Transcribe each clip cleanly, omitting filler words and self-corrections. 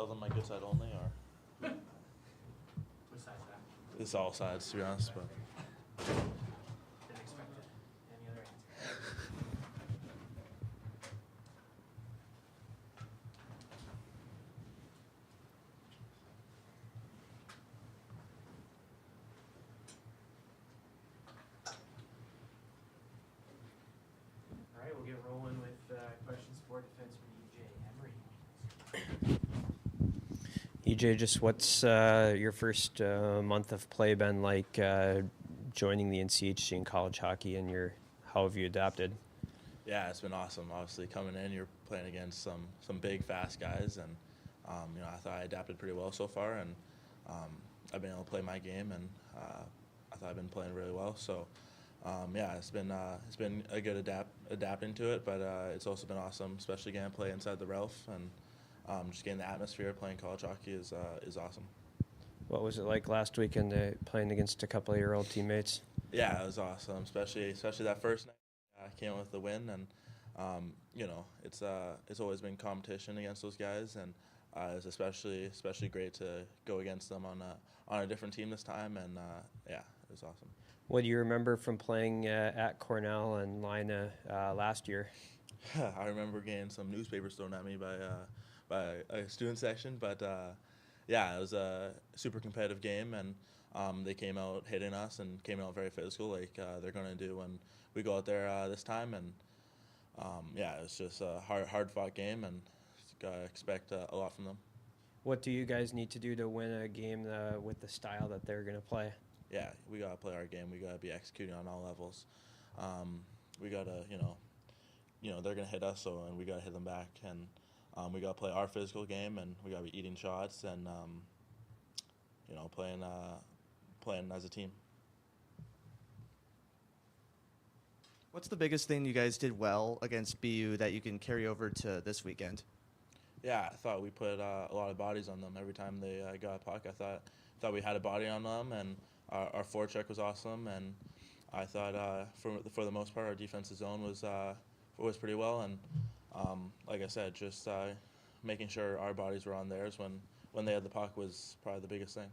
tell them my good side only, or Which side's that? it's all sides to be honest. But Didn't expect it. Any other answer? All right, we'll get rolling with questions for defenseman EJ Emery. EJ, just what's your first month of play been like joining the NCHC in college hockey, and how have you adapted? yeah, it's been awesome. Obviously, coming in, you're playing against some big, fast guys, and I thought I adapted pretty well so far, and I've been able to play my game, and I thought I've been playing really well. So yeah, it's been a good adapting to it, but it's also been awesome, especially getting to play inside the Ralph, and just getting the atmosphere of playing college hockey is awesome. What was it like last weekend playing against a couple of your old teammates? Yeah, it was awesome, especially that first night. I came out with the win, and it's always been competition against those guys, and it's especially great to go against them on a different team this time, and yeah, it was awesome. What do you remember from playing at Cornell and Lina last year? I remember getting some newspapers thrown at me by a student section, but yeah, it was a super competitive game, and they came out hitting us and came out very physical, like they're going to do when we go out there this time. And yeah, it was just a hard-fought game, and expect a lot from them. What do you guys need to do to win a game with the style that they're going to play? Yeah, we got to play our game. We got to be executing on all levels. We got to, they're going to hit us, and we got to hit them back. And we got to play our physical game, and we got to be eating shots and, playing as a team. What's the biggest thing you guys did well against BU that you can carry over to this weekend? Yeah, I thought we put a lot of bodies on them every time they got a puck. I thought we had a body on them, and our forecheck was awesome. And I thought for the most part, our defensive zone was pretty well. And like I said, just making sure our bodies were on theirs when they had the puck was probably the biggest thing.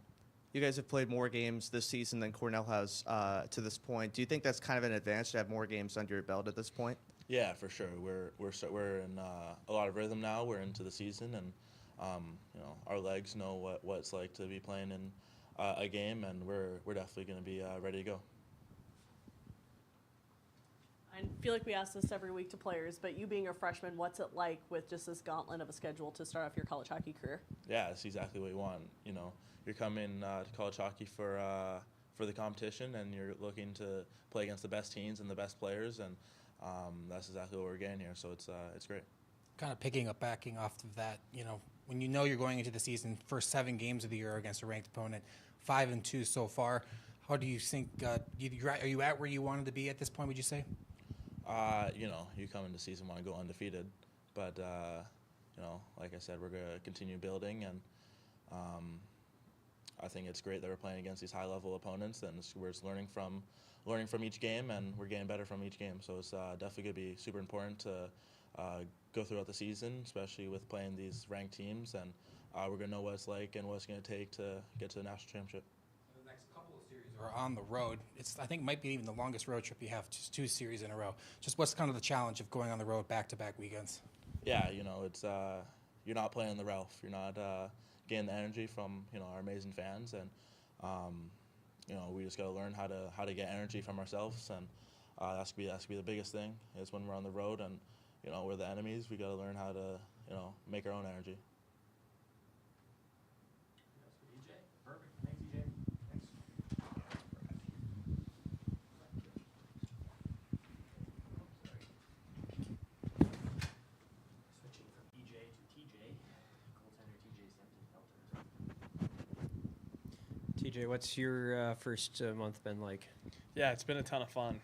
You guys have played more games this season than Cornell has to this point. Do you think that's kind of an advantage to have more games under your belt at this point? Yeah, for sure. We're in a lot of rhythm now. We're into the season, and our legs know what it's like to be playing in a game, and we're definitely going to be ready to go. I feel like we ask this every week to players, but you being a freshman, what's it like with just this gauntlet of a schedule to start off your college hockey career? Yeah, it's exactly what you want. You're coming to college hockey for the competition, and you're looking to play against the best teams and the best players, and that's exactly what we're getting here. So it's great. Kind of backing off of that, when you're going into the season, first 7 games of the year against a ranked opponent, 5-2 so far. How do you think? Are you at where you wanted to be at this point? Would you say? You come into season want to go undefeated, but like I said, we're going to continue building, and I think it's great that we're playing against these high-level opponents, and we're just learning from each game, and we're getting better from each game. So it's definitely going to be super important to go throughout the season, especially with playing these ranked teams, and we're going to know what it's like and what it's going to take to get to the national championship. The next couple of series are on the road. I think might be even the longest road trip you have, just 2 series in a row. Just what's kind of the challenge of going on the road back-to-back weekends? Yeah, it's you're not playing the Ralph. You're not getting the energy from our amazing fans, and we just got to learn how to get energy from ourselves, and that's gonna be the biggest thing is when we're on the road, and we're the enemies. We got to learn how to make our own energy. That's for EJ. Perfect. Thanks, EJ. Thanks. Switching from EJ to TJ. Goaltender TJ Sempton-Felton. TJ, what's your first month been like? Yeah, it's been a ton of fun.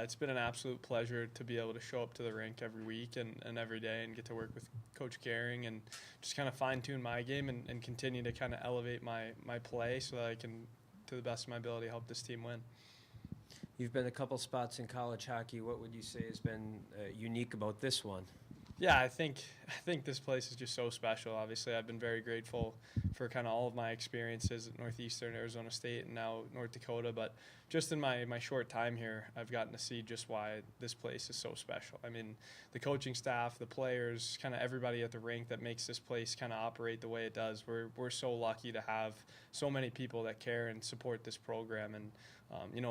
It's been an absolute pleasure to be able to show up to the rink every week and every day and get to work with Coach Gehring and just kind of fine-tune my game and continue to kind of elevate my play so that I can, to the best of my ability, help this team win. You've been a couple spots in college hockey. What would you say has been unique about this one? Yeah, I think this place is just so special. Obviously, I've been very grateful for kind of all of my experiences at Northeastern, Arizona State, and now North Dakota. But just in my short time here, I've gotten to see just why this place is so special. I mean, the coaching staff, the players, kind of everybody at the rink that makes this place kind of operate the way it does. We're so lucky to have so many people that care and support this program. And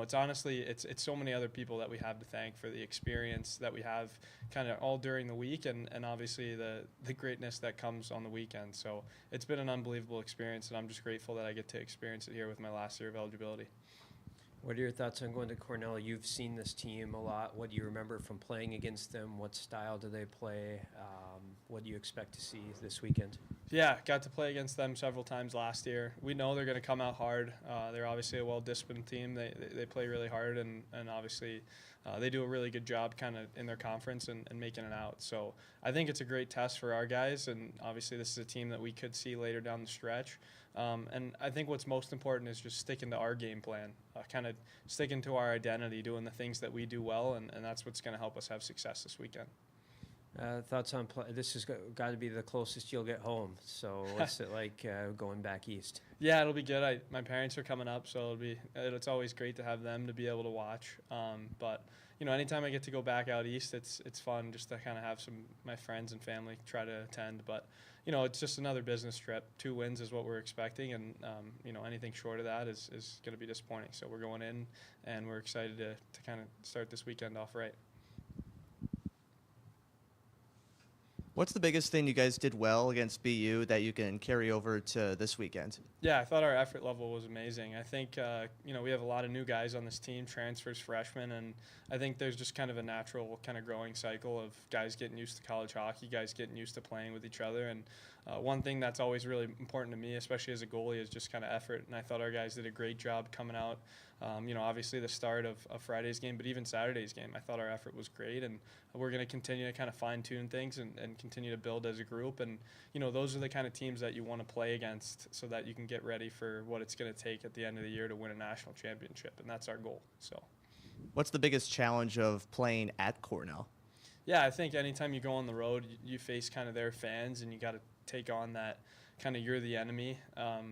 it's honestly, it's so many other people that we have to thank for the experience that we have kind of all during the week and obviously the greatness that comes on the weekend. So it's been an unbelievable experience, and I'm just grateful that I get to experience it here with my last year of eligibility. What are your thoughts on going to Cornell? You've seen this team a lot. What do you remember from playing against them? What style do they play? What do you expect to see this weekend? Yeah, got to play against them several times last year. We know they're going to come out hard. They're obviously a well-disciplined team. They play really hard, and obviously they do a really good job kind of in their conference and making it out. So I think it's a great test for our guys, and obviously this is a team that we could see later down the stretch. And I think what's most important is just sticking to our game plan, kind of sticking to our identity, doing the things that we do well, and that's what's going to help us have success this weekend. Thoughts on play? This has got to be the closest you'll get home. So what's it like going back east? Yeah, it'll be good. My parents are coming up, so it's always great to have them to be able to watch. But anytime I get to go back out east, it's fun just to kind of have my friends and family try to attend. But it's just another business trip. 2 wins is what we're expecting, and anything short of that is going to be disappointing. So we're going in, and we're excited to kind of start this weekend off right. What's the biggest thing you guys did well against BU that you can carry over to this weekend? Yeah, I thought our effort level was amazing. I think, we have a lot of new guys on this team, transfers, freshmen, and I think there's just kind of a natural kind of growing cycle of guys getting used to college hockey, guys getting used to playing with each other. And one thing that's always really important to me, especially as a goalie, is just kind of effort. And I thought our guys did a great job coming out. Obviously the start of Friday's game, but even Saturday's game, I thought our effort was great. And we're going to continue to kind of fine-tune things and continue to build as a group. And, those are the kind of teams that you want to play against so that you can get ready for what it's going to take at the end of the year to win a national championship. And that's our goal. So, what's the biggest challenge of playing at Cornell? Yeah, I think anytime you go on the road, you face kind of their fans, and you got to take on that kind of you're the enemy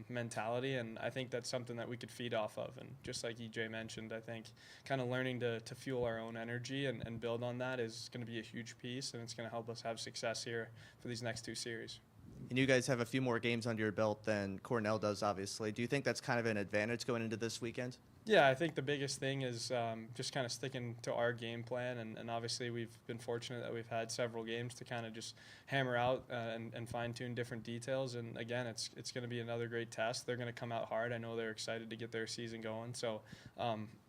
mentality, and I think that's something that we could feed off of. And just like EJ mentioned, I think kind of learning to fuel our own energy and build on that is going to be a huge piece, and it's going to help us have success here for these next 2 series. And you guys have a few more games under your belt than Cornell does, obviously. Do you think that's kind of an advantage going into this weekend? Yeah, I think the biggest thing is just kind of sticking to our game plan, and obviously we've been fortunate that we've had several games to kind of just hammer out and fine-tune different details. And again, it's going to be another great test. They're going to come out hard. I know they're excited to get their season going. So,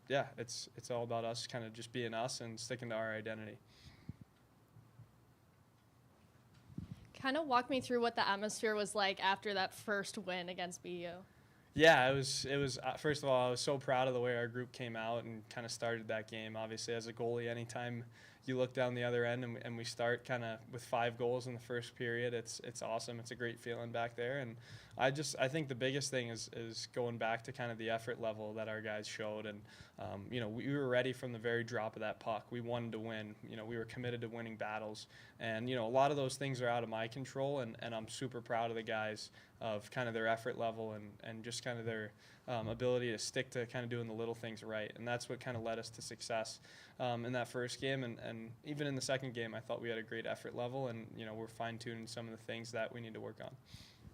it's all about us kind of just being us and sticking to our identity. Kind of walk me through what the atmosphere was like after that first win against BU. Yeah, it was first of all, I was so proud of the way our group came out and kind of started that game. Obviously, as a goalie, anytime you look down the other end and we start kind of with 5 goals in the first period, it's awesome. It's a great feeling back there. And I think the biggest thing is going back to kind of the effort level that our guys showed. And, we were ready from the very drop of that puck. We wanted to win. We were committed to winning battles. And, a lot of those things are out of my control, and I'm super proud of the guys of kind of their effort level and just kind of their ability to stick to kind of doing the little things right. And that's what kind of led us to success in that first game. And even in the second game, I thought we had a great effort level, and, we're fine-tuning some of the things that we need to work on.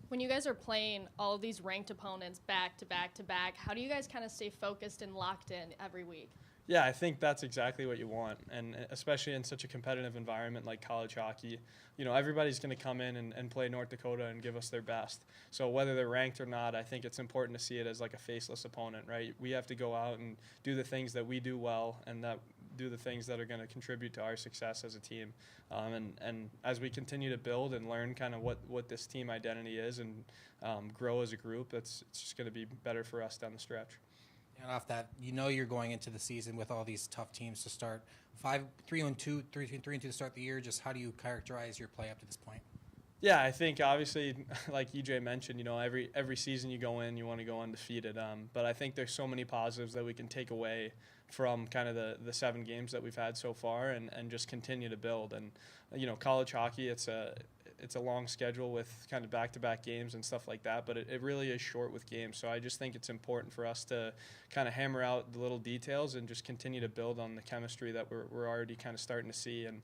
When you guys are playing all of these ranked opponents back to back to back, how do you guys kind of stay focused and locked in every week? Yeah, I think that's exactly what you want, and especially in such a competitive environment like college hockey, everybody's going to come in and play North Dakota and give us their best. So whether they're ranked or not, I think it's important to see it as like a faceless opponent, right? We have to go out and do the things that we do well and that do the things that are going to contribute to our success as a team. And as we continue to build and learn kind of what this team identity is and grow as a group, it's just going to be better for us down the stretch. And off that, you're going into the season with all these tough teams to start. 3-2 to start the year. Just how do you characterize your play up to this point? Yeah, I think obviously, like EJ mentioned, every season you go in, you want to go undefeated. But I think there's so many positives that we can take away from kind of the 7 games that we've had so far, and just continue to build. And college hockey, it's a long schedule with kind of back-to-back games and stuff like that, but it really is short with games. So I just think it's important for us to kind of hammer out the little details and just continue to build on the chemistry that we're already kind of starting to see. And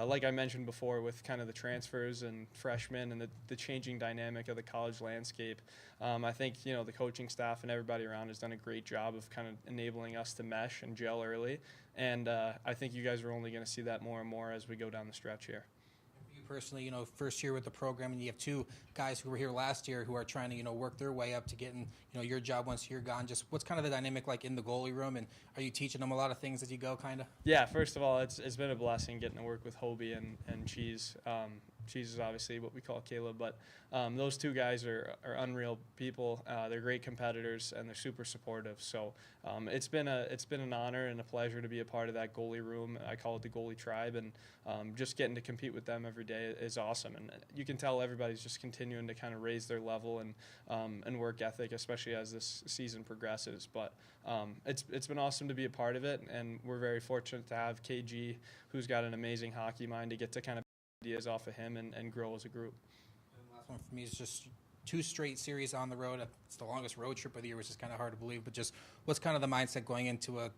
like I mentioned before, with kind of the transfers and freshmen and the changing dynamic of the college landscape, I think the coaching staff and everybody around has done a great job of kind of enabling us to mesh and gel early. And I think you guys are only going to see that more and more as we go down the stretch here. You personally, first year with the program, and you have 2 guys who were here last year who are trying to, work their way up to getting, your job once you're gone. Just what's kind of the dynamic like in the goalie room, and are you teaching them a lot of things as you go, kind of? Yeah, first of all, it's been a blessing getting to work with Hobie and Cheese. Cheese is obviously what we call Caleb, but those 2 guys are unreal people. They're great competitors, and they're super supportive. So it's been an honor and a pleasure to be a part of that goalie room. I call it the goalie tribe, and just getting to compete with them every day is awesome. And you can tell everybody's just continuing to kind of raise their level and work ethic, especially as this season progresses. But it's been awesome to be a part of it, and we're very fortunate to have KG, who's got an amazing hockey mind, to get to kind of ideas off of him and grow as a group. And the last one for me is just 2 straight series on the road. It's the longest road trip of the year, which is kind of hard to believe. But just what's kind of the mindset going into a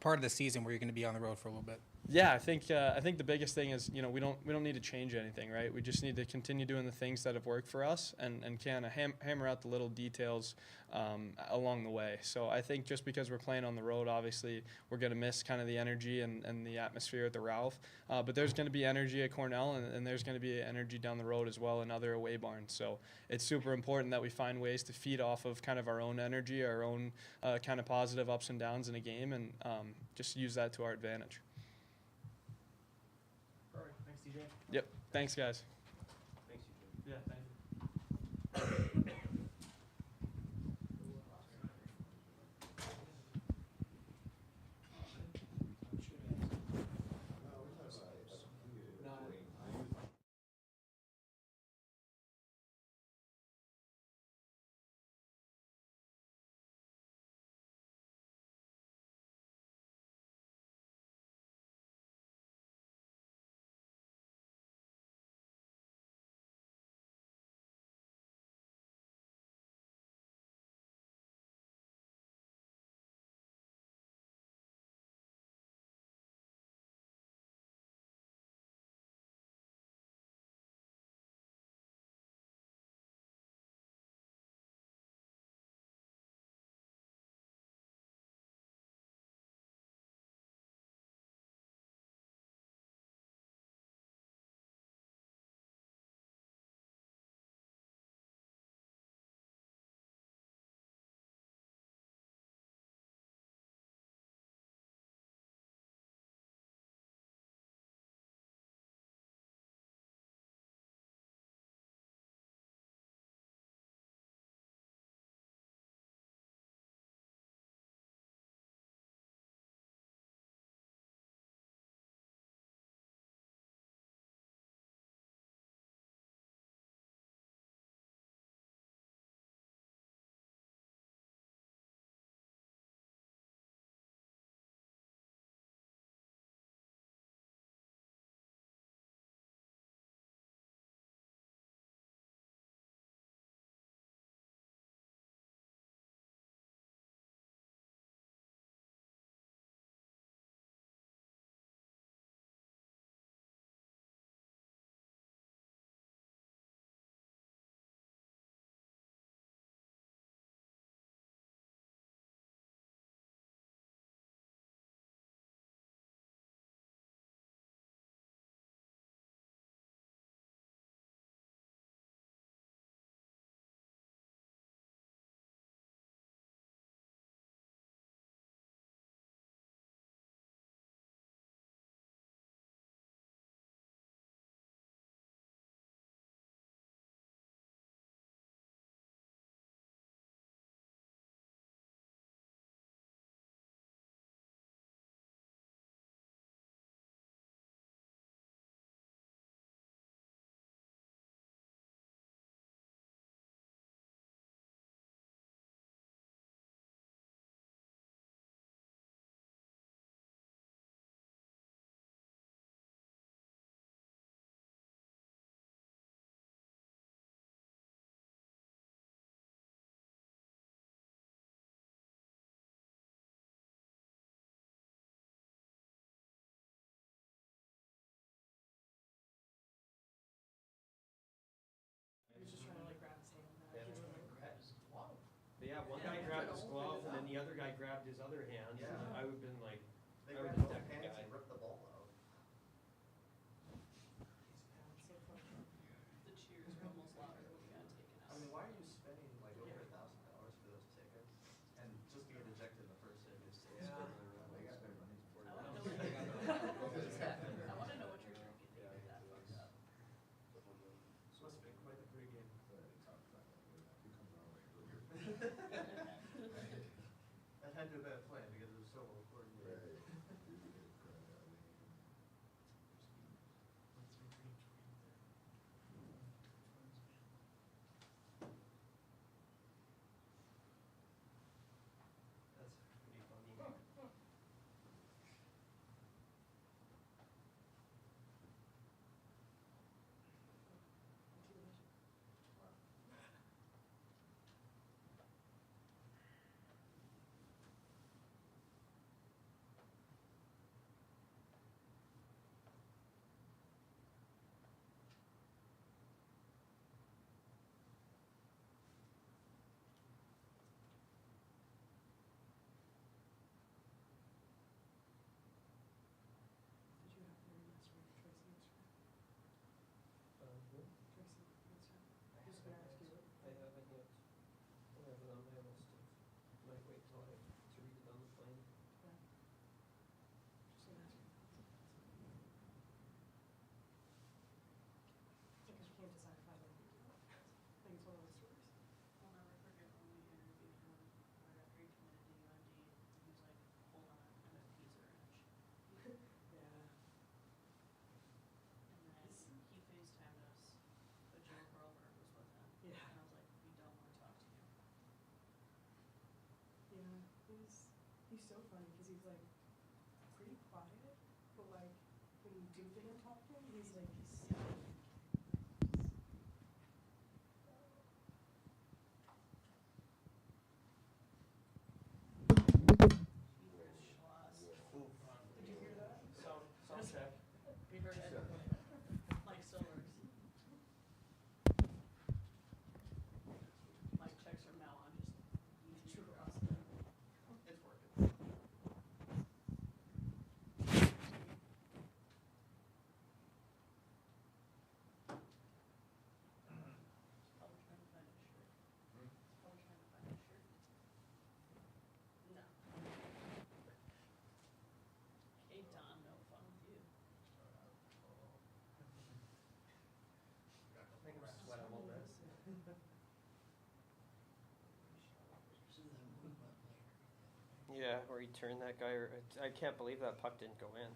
part of the season where you're going to be on the road for a little bit? Yeah, I think the biggest thing is we don't need to change anything, right? We just need to continue doing the things that have worked for us and kind of hammer out the little details along the way. So I think just because we're playing on the road, obviously we're going to miss kind of the energy and the atmosphere at the Ralph, but there's going to be energy at Cornell, and there's going to be energy down the road as well in other away barns. So it's super important that we find ways to feed off of kind of our own energy, our own kind of positive ups and downs in a game, and just use that to our advantage. Perfect. Thanks, DJ. Yep. Thanks, guys. Thanks, DJ. Yeah, thank you. Yeah, one guy grabbed his glove and then the other guy grabbed his other hand. Yeah. And I would've been like, They I grabbed would've both decked the hands guy. and ripped the ball out. The cheers were almost louder when we got taken I out. mean, why are you spending like over $1,000 for those tickets and just to get ejected in the first inning? I want to know what I want to know what you're drinking to get that fucked up. This must have been quite the pregame. That had to have been a plan because it was so well coordinated. That's pretty funny. Did you have your answer, Tracy answer? Who? Tracy answer. I Who's gonna ask you? I haven't yet. I have it on my list of, might wait till I, to read it on the plane. Yeah. Just gonna ask you. Because you can't decide if I like it or not. I think it's one of those stories. I'll never forget when we interviewed him right after he committed to UND. He was like, hold on, I'm at Pizza Ranch. Yeah. And then he FaceTimed us, but Joe Grover was with him. Yeah. And I was like, we don't want to talk to you. Yeah, he's so funny because he's like pretty quiet, but like when you do get him talking, he's like Did you hear that? Sound check. we heard it. Mike still works. Mic checks from now on, just true across the. It's working. Probably trying to find a shirt. Probably trying to find a shirt. No. Hey Don, no fun with you. Make him sweat a little bit. Yeah, or he turned that guy. I can't believe that puck didn't go in.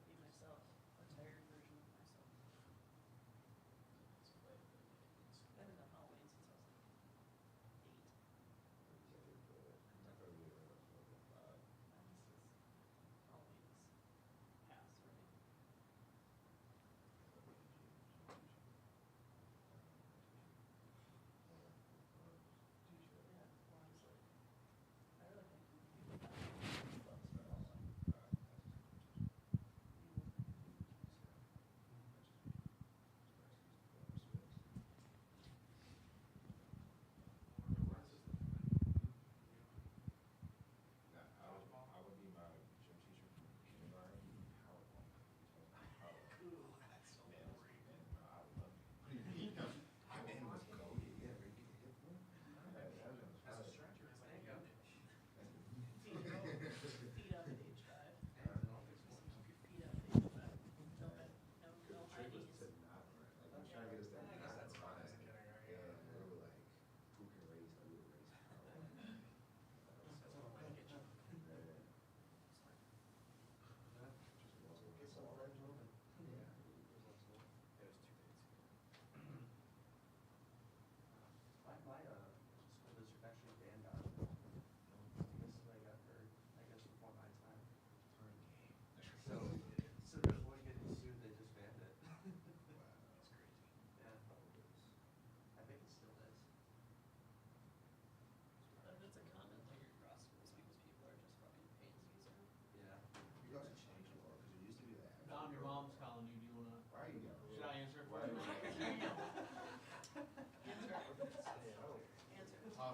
Be myself. A tired version of myself. I haven't done Halloween since I was like 8. Halloween is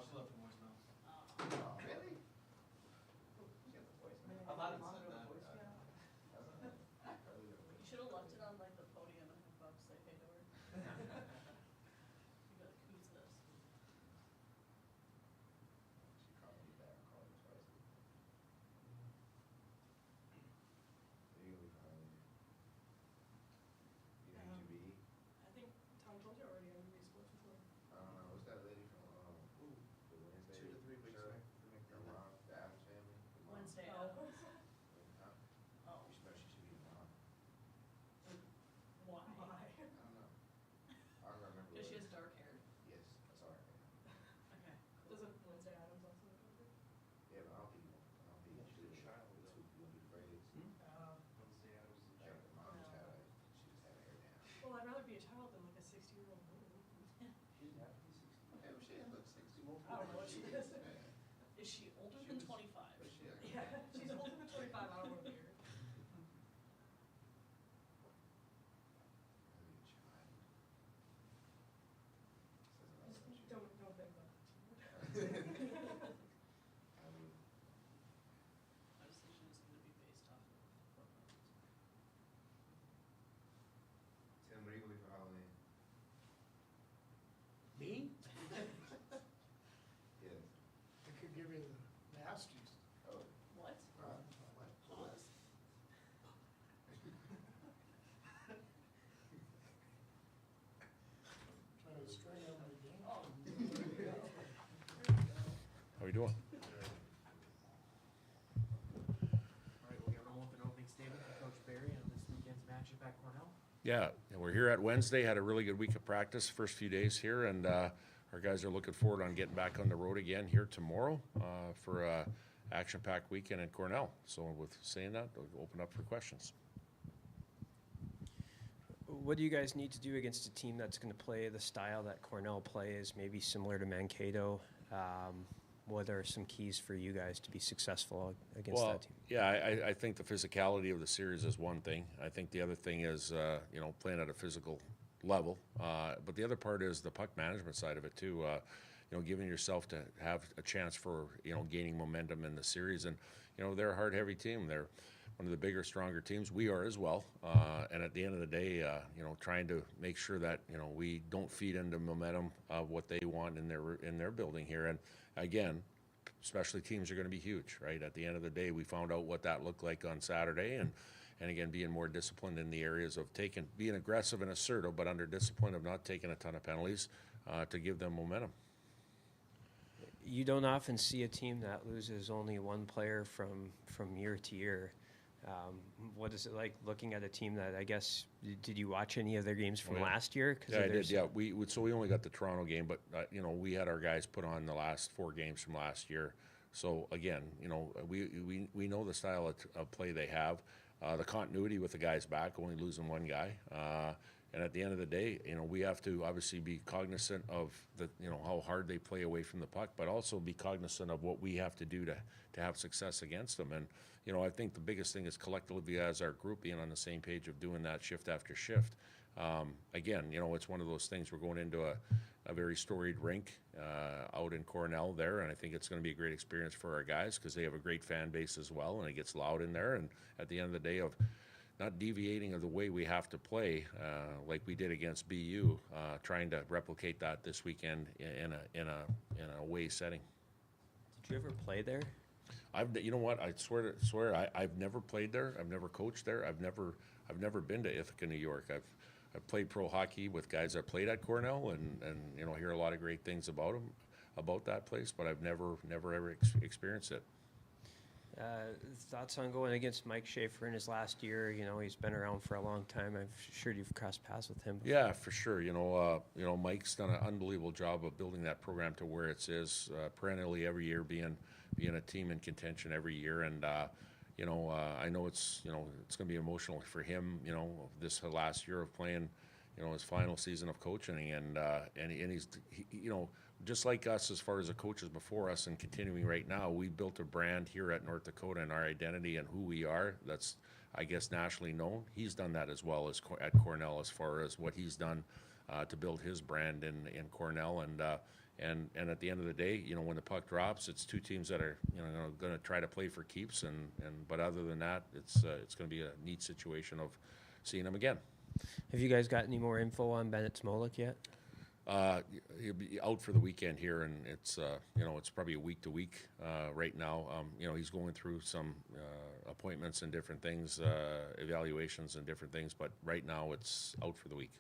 she left a voicemail. Oh, Really? I thought it said that. You should have left it on like the podium and have Bob say hey to her. You'd be like, who's this? She called me back, called me twice. Legally filing. You think you be? I think Tom told you already. I'm really supposed to. I don't know, what's that lady from, the Wednesday? 2 to 3 weeks show? back. Her mom, the Adams family? the mom? Wednesday. Huh? Oh. You should know she should be the mom. Why? I don't know. I don't remember. Because she what has it- dark hair. Yes, that's all right. Okay. Doesn't Wednesday Adams also look like her? Yeah, but I don't think you should do the braids. Wednesday, I was in Like, charge. the mom just had she just had her hair down. Well, I'd rather be a child than like a 60-year-old woman. She didn't have to be 60. Yeah, but she look 60. I don't know what she is. Yeah. Is she older She than was- 25? But she, Yeah, she's older than 25. I don't want to be her. Don't think about that too much. My decision is going to be based off of hormones. Tim, what are you going to be for Halloween? Me? Yes. I could give you the nasties. Oh. What? What? Pause. Trying to string out my game. Oh. How we doing? All right, we'll get rolling with an opening statement from Coach Barry on this weekend's matchup at Cornell. Yeah, and we're here at Wednesday, had a really good week of practice, first few days here, and our guys are looking forward on getting back on the road again here tomorrow for a action-packed weekend at Cornell. So with saying that, we'll open up for questions. What do you guys need to do against a team that's going to play the style that Cornell plays, maybe similar to Mankato? What are some keys for you guys to be successful against that team? Yeah, I think the physicality of the series is one thing. I think the other thing is, playing at a physical level. But the other part is the puck management side of it too. Giving yourself to have a chance for, gaining momentum in the series. And, they're a hard, heavy team. They're one of the bigger, stronger teams. We are as well. And at the end of the day, trying to make sure that, we don't feed into momentum of what they want in their building here. And again, especially teams are going to be huge, right? At the end of the day, we found out what that looked like on Saturday. And again, being more disciplined in the areas of being aggressive and assertive, but under discipline of not taking a ton of penalties to give them momentum. You don't often see a team that loses only one player from year to year. What is it like looking at a team that, I guess, did you watch any of their games from last year? Yeah, I did. Yeah, we only got the Toronto game, but we had our guys put on the last 4 games from last year. So again, we know the style of play they have, the continuity with the guys back, only losing one guy. And at the end of the day, we have to obviously be cognizant of how hard they play away from the puck, but also be cognizant of what we have to do to have success against them. And I think the biggest thing is collectively as our group being on the same page of doing that shift after shift. Again, it's one of those things. We're going into a very storied rink out in Cornell there, and I think it's going to be a great experience for our guys because they have a great fan base as well, and it gets loud in there. And at the end of the day, of not deviating of the way we have to play like we did against BU, trying to replicate that this weekend in a away setting. Did you ever play there? You know what? I swear I've never played there. I've never coached there. I've never been to Ithaca, New York. I've played pro hockey with guys that played at Cornell, and hear a lot of great things about that place. But I've never ever experienced it. Thoughts on going against Mike Schaefer in his last year? He's been around for a long time. I'm sure you've crossed paths with him before. Yeah, for sure. Mike's done an unbelievable job of building that program to where it is perennially every year being a team in contention every year. And I know it's going to be emotional for him. This last year of playing, his final season of coaching, and he's just like us as far as the coaches before us and continuing right now. We built a brand here at North Dakota and our identity and who we are. That's, I guess, nationally known. He's done that as well as at Cornell as far as what he's done to build his brand in Cornell. And And at the end of the day, you know, when the puck drops, it's two teams that are, you know, going to try to play for keeps. But other than that, it's going to be a neat situation of seeing them again. Have you guys got any more info on Bennett Smolik yet? He'll be out for the weekend here, and it's you know, it's probably a week to week right now. You know, he's going through some appointments and different things, evaluations and different things, but right now it's out for the week.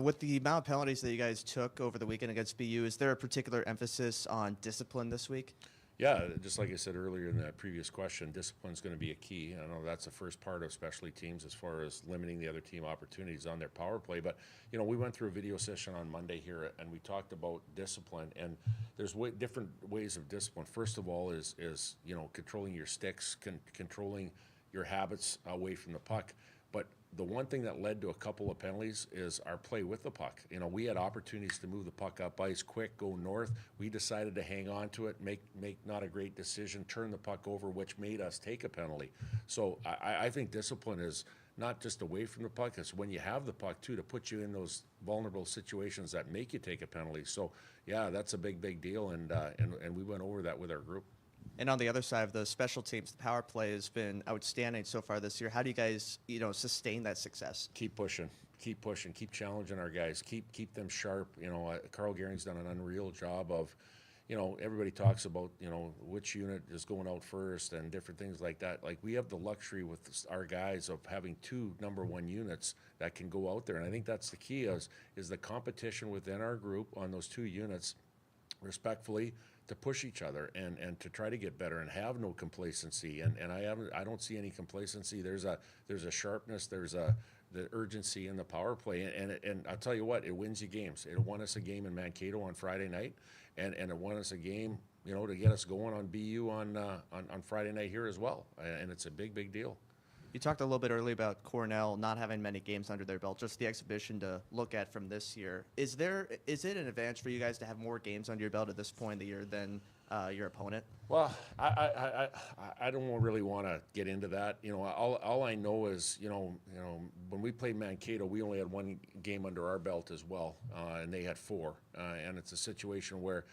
With the amount of penalties that you guys took over the weekend against BU, is there a particular emphasis on discipline this week? Yeah, just like I said earlier in that previous question, discipline is going to be a key. I know that's the first part of specialty teams as far as limiting the other team opportunities on their power play. But, you know, we went through a video session on Monday here, and we talked about discipline. And there's different ways of discipline. First of all is you know, controlling your sticks, controlling your habits away from the puck. But the one thing that led to a couple of penalties is our play with the puck. You know, we had opportunities to move the puck up ice quick, go north. We decided to hang on to it, make not a great decision, turn the puck over, which made us take a penalty. So I think discipline is not just away from the puck, it's when you have the puck too, to put you in those vulnerable situations that make you take a penalty. So yeah, that's a big deal, and we went over that with our group. And on the other side of the special teams, the power play has been outstanding so far this year. How do you guys, you know, sustain that success? Keep pushing, keep challenging our guys, keep them sharp. You know, Carl Gehring's done an unreal job of, you know, everybody talks about, you know, which unit is going out first and different things like that. Like, we have the luxury with our guys of having two number one units that can go out there, and I think that's the key is the competition within our group on those two units, respectfully, to push each other and to try to get better and have no complacency. And I don't see any complacency. There's a sharpness. There's the urgency in the power play. And I'll tell you what, it wins you games. It won us a game in Mankato on Friday night, and it won us a game, you know, to get us going on BU on Friday night here as well. And it's a big deal. You talked a little bit earlier about Cornell not having many games under their belt, just the exhibition to look at from this year. Is it an advantage for you guys to have more games under your belt at this point in the year than your opponent? Well, I don't really want to get into that. You know, all I know is, you know, when we played Mankato, we only had one game under our belt as well, and they had four. And it's a situation where,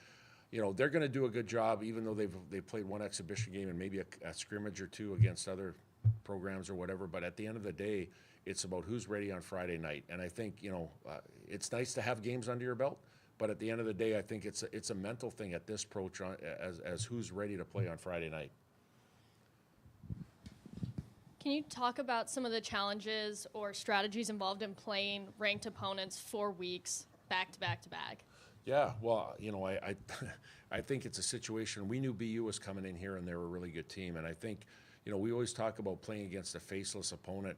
you know, they're going to do a good job, even though they've played one exhibition game and maybe a scrimmage or two against other programs or whatever. But at the end of the day, it's about who's ready on Friday night. And I think, you know, it's nice to have games under your belt, but at the end of the day, I think it's a mental thing at this approach as who's ready to play on Friday night. Can you talk about some of the challenges or strategies involved in playing ranked opponents 4 weeks back to back to back? Yeah, well, you know, I think it's a situation. We knew BU was coming in here and they were a really good team, and I think, you know, we always talk about playing against a faceless opponent,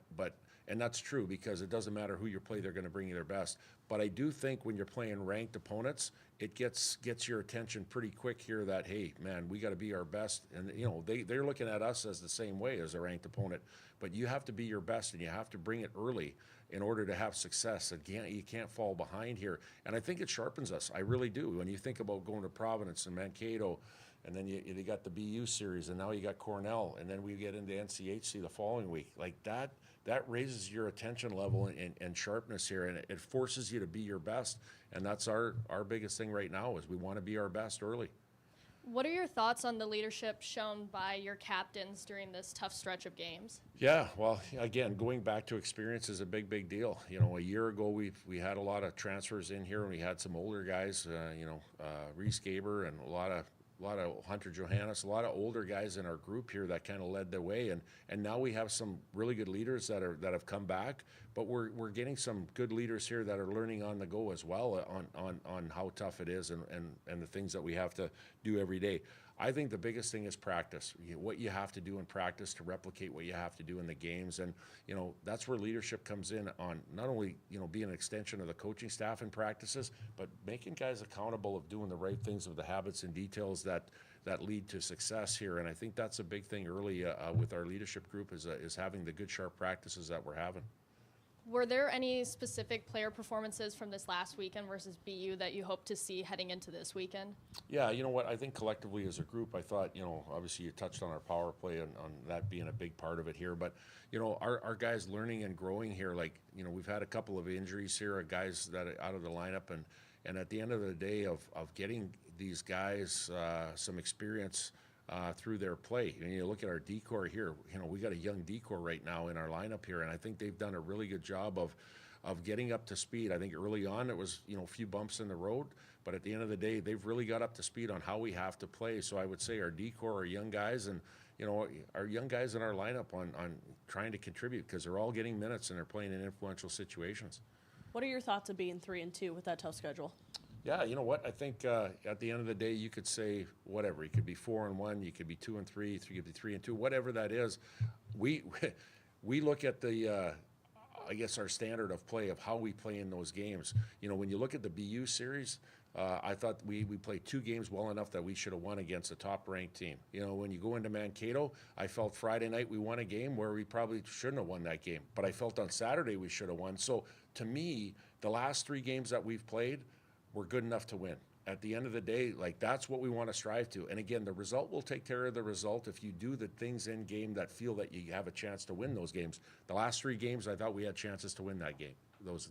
and that's true because it doesn't matter who you play, they're going to bring you their best. But I do think when you're playing ranked opponents, it gets your attention pretty quick here that, hey, man, we got to be our best. And, you know, they're looking at us as the same way as a ranked opponent. But you have to be your best, and you have to bring it early in order to have success. Again, you can't fall behind here. And I think it sharpens us. I really do. When you think about going to Providence and Mankato, and then you got the BU series, and now you got Cornell, and then we get into NCHC the following week. Like that raises your attention level and sharpness here, and it forces you to be your best. And that's our biggest thing right now is we want to be our best early. What are your thoughts on the leadership shown by your captains during this tough stretch of games? Yeah, well, again, going back to experience is a big deal. You know, a year ago we had a lot of transfers in here, and we had some older guys, Reese Gaber and a lot of Hunter Johannes, a lot of older guys in our group here that kind of led the way, and now we have some really good leaders that have come back, but we're getting some good leaders here that are learning on the go as well on how tough it is and the things that we have to do every day. I think the biggest thing is practice. What you have to do in practice to replicate what you have to do in the games, and you know that's where leadership comes in on not only being an extension of the coaching staff in practices, but making guys accountable of doing the right things, of the habits and details that lead to success here. And I think that's a big thing early with our leadership group is having the good sharp practices that we're having. Were there any specific player performances from this last weekend versus BU that you hope to see heading into this weekend? Yeah, you know what? I think collectively as a group, I thought, obviously you touched on our power play and on that being a big part of it here. But, our guys learning and growing here, we've had a couple of injuries here, guys that are out of the lineup. And at the end of the day of getting these guys some experience through their play. And you look at our decor here, we got a young decor right now in our lineup here, and I think they've done a really good job of getting up to speed. I think early on it was, a few bumps in the road, but at the end of the day, they've really got up to speed on how we have to play. So I would say our decor, our young guys, and, our young guys in our lineup on trying to contribute because they're all getting minutes and they're playing in influential situations. What are your thoughts of being 3-2 with that tough schedule? Yeah, you know what? I think at the end of the day, you could say whatever. You could be 4-1, you could be 2-3, you could be 3-2, whatever that is. We look at the, I guess, our standard of play of how we play in those games. When you look at the BU series, I thought we played 2 games well enough that we should have won against a top-ranked team. When you go into Mankato, I felt Friday night we won a game where we probably shouldn't have won that game. But I felt on Saturday we should have won. So to me, the last 3 games that we've played, we're good enough to win. At the end of the day, that's what we want to strive to. And again, the result will take care of the result if you do the things in game that feel that you have a chance to win those games. The last 3 games, I thought we had chances to win that game.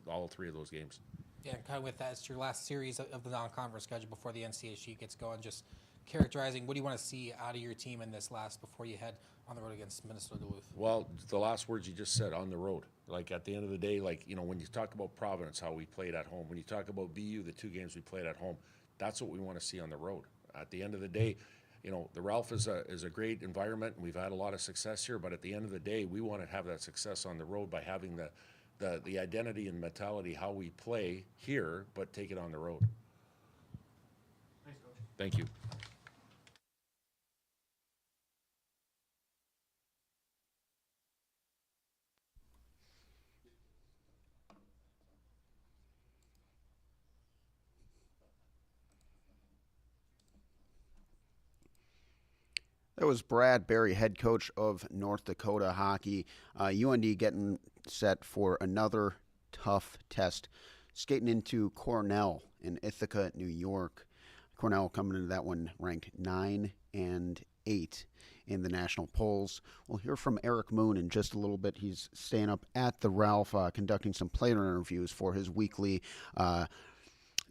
All 3 of those games. Yeah, and kind of with that, it's your last series of the non-conference schedule before the NCAA sheet gets going. Just characterizing, what do you want to see out of your team in this last before you head on the road against Minnesota Duluth? Well, the last words you just said, on the road. At the end of the day, when you talk about Providence, how we played at home, when you talk about BU, the 2 games we played at home, that's what we want to see on the road. At the end of the day, the Ralph is a great environment, and we've had a lot of success here, but at the end of the day, we want to have that success on the road by having the identity and mentality, how we play here, but take it on the road. Thanks, Coach. Thank you. That was Brad Berry, head coach of North Dakota Hockey. UND getting set for another tough test, skating into Cornell in Ithaca, New York. Cornell coming into that one ranked 9 and 8 in the national polls. We'll hear from Eric Moon in just a little bit. He's staying up at the Ralph, conducting some player interviews for his weekly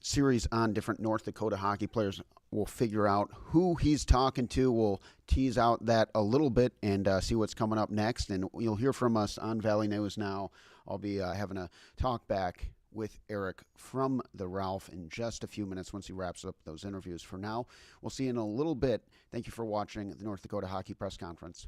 series on different North Dakota hockey players. We'll figure out who he's talking to. We'll tease out that a little bit and see what's coming up next. And you'll hear from us on Valley News Now. I'll be having a talk back with Eric from the Ralph in just a few minutes once he wraps up those interviews. For now, we'll see you in a little bit. Thank you for watching the North Dakota Hockey Press Conference.